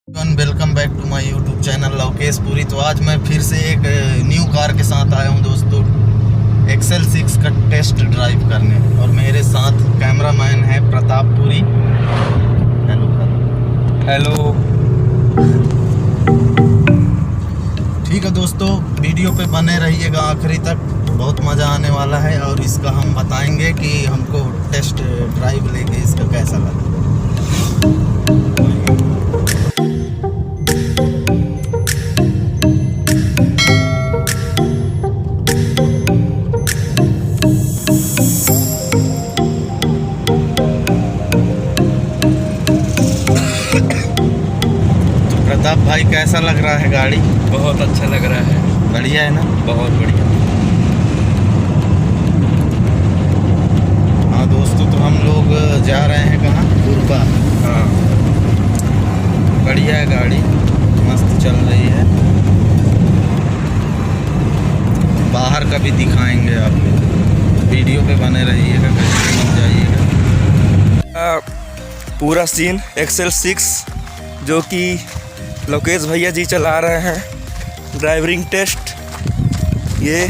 Welcome back to my YouTube channel Lavkesh Puri. तो आज मैं फिर से एक न्यू कार के साथ आया हूं दोस्तों, XL6 का टेस्ट ड्राइव करने। और मेरे साथ कैमरामैन है प्रताप पुरी। हेलो। ठीक है दोस्तों, वीडियो पे बने रहिएगा आखिरी तक, बहुत मज़ा आने वाला है। और इसका हम बताएंगे कि हमको टेस्ट ड्राइव लेके इसका कैसा लगा। प्रताप भाई, कैसा लग रहा है गाड़ी? बहुत अच्छा लग रहा है। बढ़िया है ना? बहुत बढ़िया। हाँ दोस्तों, तो हम लोग जा रहे हैं कहाँ? गुरबा। हाँ, बढ़िया है गाड़ी, मस्त चल रही है। बाहर का भी दिखाएंगे आपको, वीडियो पे बने रहिएगा, कहीं मत जाइएगा। पूरा सीन XL6 जो कि लोकेश भैया जी चला रहे हैं, ड्राइविंग टेस्ट। ये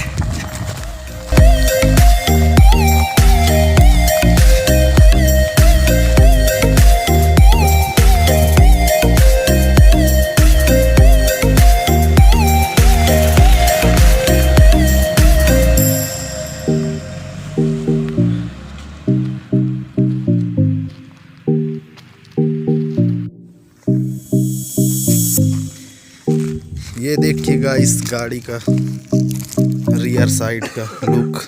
ये देखिएगा इस गाड़ी का रियर साइड का लुक।